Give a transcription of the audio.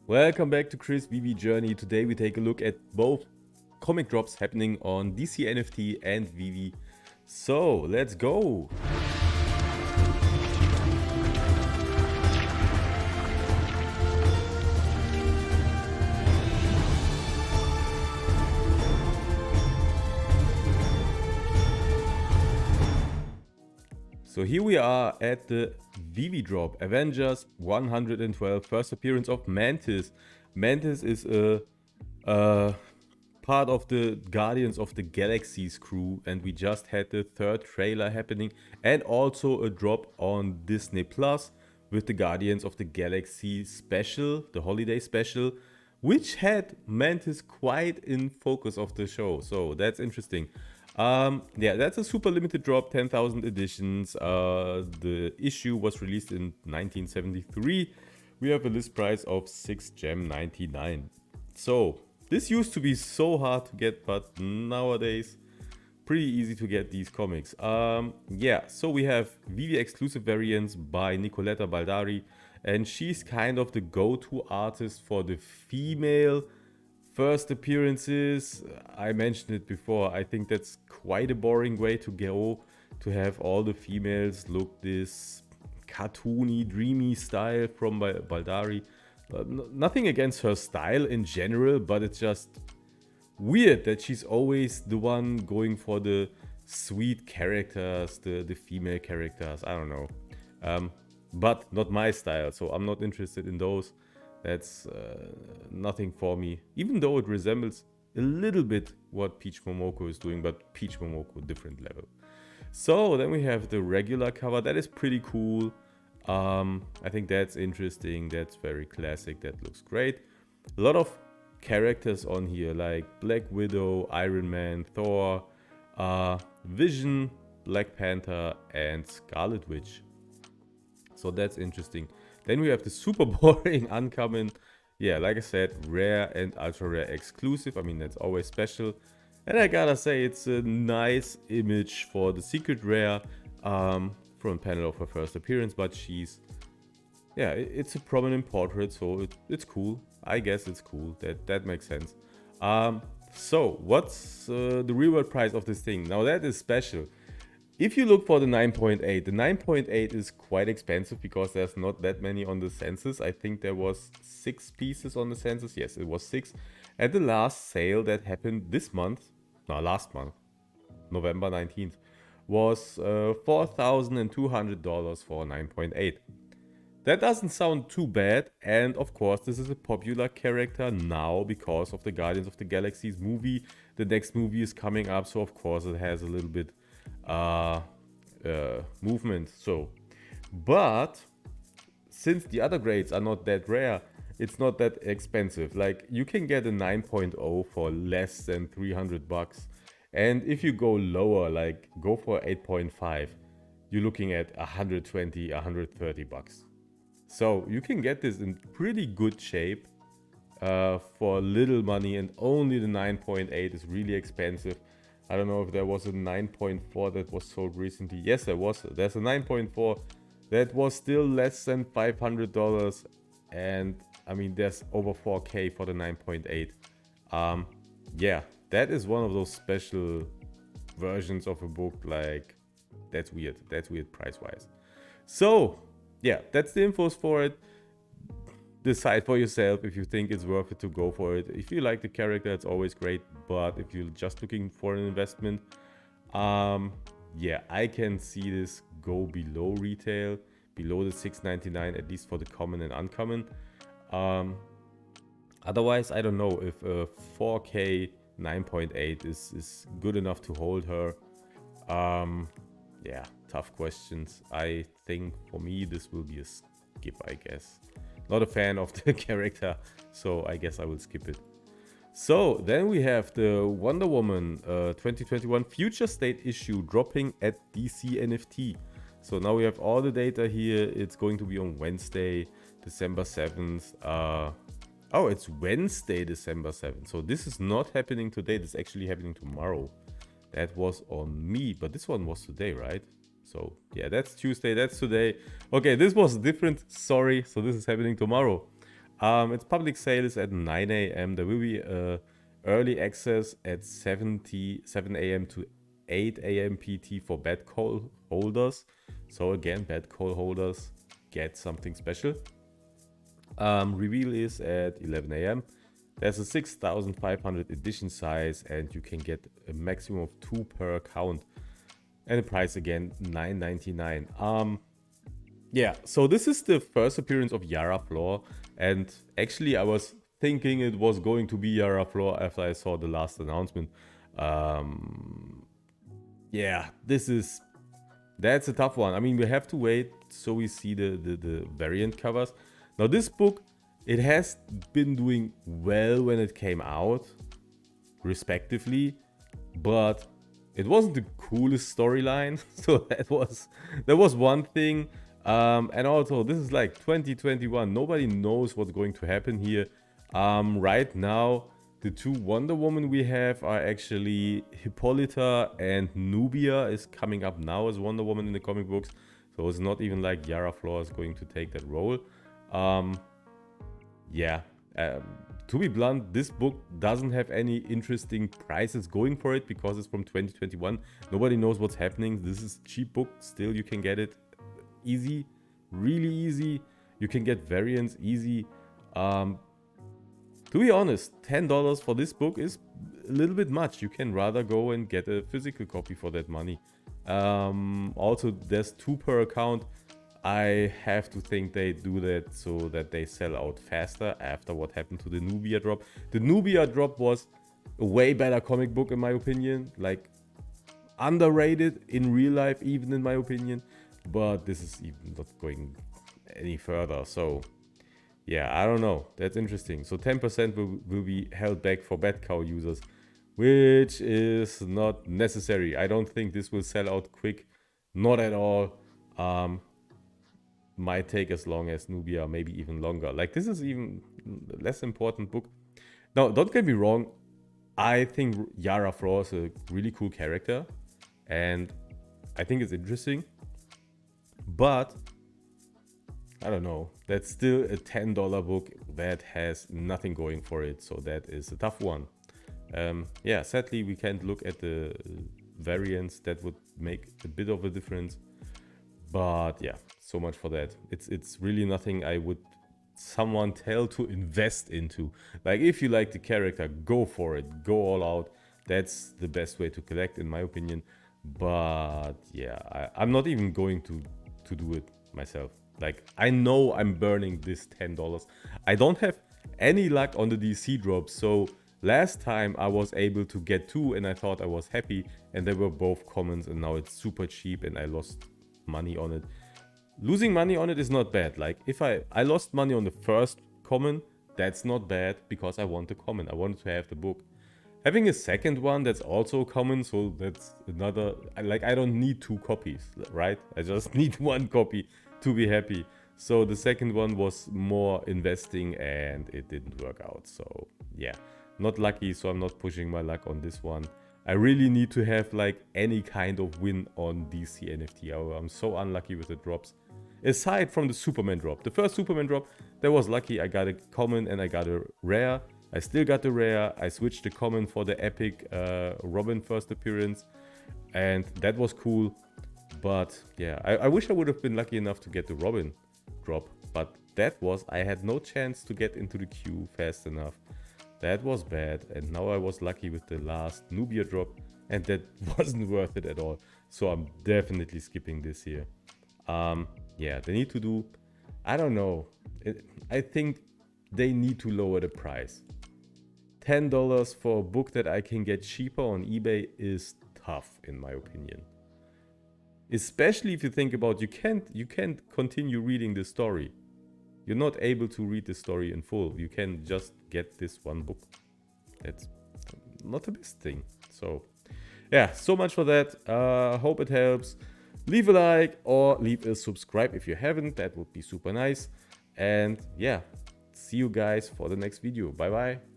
Welcome back to Chris Veve Journey. Today we take a look at both comic drops happening on DC NFT and Veve. So let's go! So here we are at the Veve drop, Avengers 112, First Appearance of Mantis. Mantis is a part of the Guardians of the Galaxy's crew, and we just had the third trailer happening and also a drop on Disney Plus with the Guardians of the Galaxy special, the holiday special, which had Mantis quite in focus of the show. So that's interesting. Yeah, that's a super limited drop, 10,000 editions. The issue was released in 1973. We have a list price of 6 gem 99. So this used to be so hard to get, but nowadays pretty easy to get these comics. Yeah, so we have Veve exclusive variants by Nicoletta Baldari, and she's kind of the go-to artist for the female first appearances. I mentioned it before. I think that's quite a boring way to go, to have all the females look this cartoony, dreamy style from Baldari. Nothing against her style in general, but it's just weird that she's always the one going for the sweet characters, the female characters. I don't know. But not my style, so I'm not interested in those. That's nothing for me, even though it resembles a little bit what Peach Momoko is doing, but Peach Momoko different level. So then we have the regular cover. That is pretty cool. I think that's interesting. That's very classic. That looks great. A lot of characters on here like Black Widow, Iron Man, Thor, Vision, Black Panther, and Scarlet Witch. So that's interesting. Then we have the super boring uncommon. Yeah, like I said, rare and ultra rare exclusive. I mean, that's always special. And I gotta say, it's a nice image for the secret rare front panel of her first appearance. But she's, yeah, it's a prominent portrait, so it's cool. I guess it's cool. That makes sense. So what's the real world price of this thing? Now that is special. If you look for the 9.8, the 9.8 is quite expensive because there's not that many on the census. I think there was 6 pieces on the census. Yes, it was 6. At the last sale that happened this month, no, last month, November 19th, was $4,200 for 9.8. That doesn't sound too bad, and of course this is a popular character now because of the Guardians of the Galaxy's movie. The next movie is coming up, so of course it has a little bit movement. So, but since the other grades are not that rare, it's not that expensive. Like, you can get a 9.0 for less than 300 bucks, and if you go lower, like go for 8.5, you're looking at 120, 130 bucks. So you can get this in pretty good shape for little money, and only the 9.8 is really expensive. I don't know if there was a 9.4 that was sold recently. Yes, there was. There's a 9.4 that was still less than $500, and I mean there's over 4K for the 9.8. Yeah, that is one of those special versions of a book. Like, that's weird. That's weird price-wise. So yeah, that's the infos for it. Decide for yourself if you think it's worth it to go for it. If you like the character, it's always great, but if you're just looking for an investment, yeah, I can see this go below retail, below the $6.99, at least for the common and uncommon. Otherwise, I don't know if a 4K 9.8 is good enough to hold her. Yeah, tough questions. I think for me this will be a skip, I guess. Not a fan of the character, so I guess I will skip it. So then we have the Wonder Woman 2021 Future State issue dropping at DC NFT. So now we have all the data here. It's going to be on Wednesday, December 7th. Oh, it's Wednesday, December 7th. So this is not happening today. This is actually happening tomorrow. That was on me, but this one was today, right? So yeah, that's Tuesday, that's today. Okay, this was different, sorry. So this is happening tomorrow. Its public sale is at 9 a.m. There will be early access at 7 a.m. to 8 a.m. PT for bad call holders. So again, bad call holders get something special. Reveal is at 11 a.m. There's a 6,500 edition size, and you can get a maximum of 2 per account. And the price again, $9.99. Yeah, so this is the first appearance of Yara Flor, and actually I was thinking it was going to be Yara Flor after I saw the last announcement. Yeah, that's a tough one. I mean, we have to wait so we see the variant covers. Now this book, it has been doing well when it came out, respectively, but it wasn't the coolest storyline. So that was one thing. And also, this is like 2021. Nobody knows what's going to happen here. Right now, the two Wonder Woman we have are actually Hippolyta, and Nubia is coming up now as Wonder Woman in the comic books. So it's not even like Yara Flor is going to take that role. Yeah, to be blunt, this book doesn't have any interesting prices going for it because it's from 2021. Nobody knows what's happening. This is a cheap book. Still, you can get it easy, really easy. You can get variants easy. To be honest, $10 for this book is a little bit much. You can rather go and get a physical copy for that money. Also, there's 2 per account. I have to think they do that so that they sell out faster after what happened to the Nubia drop. The Nubia drop was a way better comic book in my opinion, like underrated in real life even in my opinion, but this is even not going any further. So yeah, I don't know, that's interesting. So 10% will be held back for bad cow users, which is not necessary. I don't think this will sell out quick, not at all. Might take as long as Nubia, maybe even longer. Like, this is even less important book. Now, don't get me wrong, I think Yara Flor is a really cool character, and I think it's interesting, but I don't know, that's still a $10 book that has nothing going for it, so that is a tough one. Yeah, sadly we can't look at the variants that would make a bit of a difference. But yeah, so much for that. It's really nothing I would someone tell to invest into. Like, if you like the character, go for it, go all out. That's the best way to collect in my opinion. But yeah, I'm not even going to do it myself. Like, I know I'm burning this $10. I don't have any luck on the DC drops, so last time I was able to get 2 and I thought I was happy, and they were both commons, and now it's super cheap and I lost money on it. Losing money on it is not bad. Like, if I lost money on the first common, that's not bad because I want the common. I wanted to have the book. Having a second one that's also common, so that's another, like, I don't need 2 copies, right? I just need 1 copy to be happy. So the second one was more investing and it didn't work out. So yeah, not lucky, so I'm not pushing my luck on this one. I really need to have like any kind of win on DC NFT. I'm so unlucky with the drops. Aside from the Superman drop. The first Superman drop, that was lucky. I got a common and I got a rare. I still got the rare. I switched the common for the epic Robin first appearance. And that was cool. But yeah, I wish I would have been lucky enough to get the Robin drop. But I had no chance to get into the queue fast enough. That was bad, and now I was lucky with the last Nubia drop, and that wasn't worth it at all. So I'm definitely skipping this here. Yeah, they need to do, I don't know. I think they need to lower the price. $10 for a book that I can get cheaper on eBay is tough, in my opinion. Especially if you think about you can't continue reading the story. You're not able to read the story in full. You can just get this one book. That's not the best thing. So yeah, so much for that. Hope it helps. Leave a like or leave a subscribe if you haven't. That would be super nice. And yeah, see you guys for the next video. Bye bye.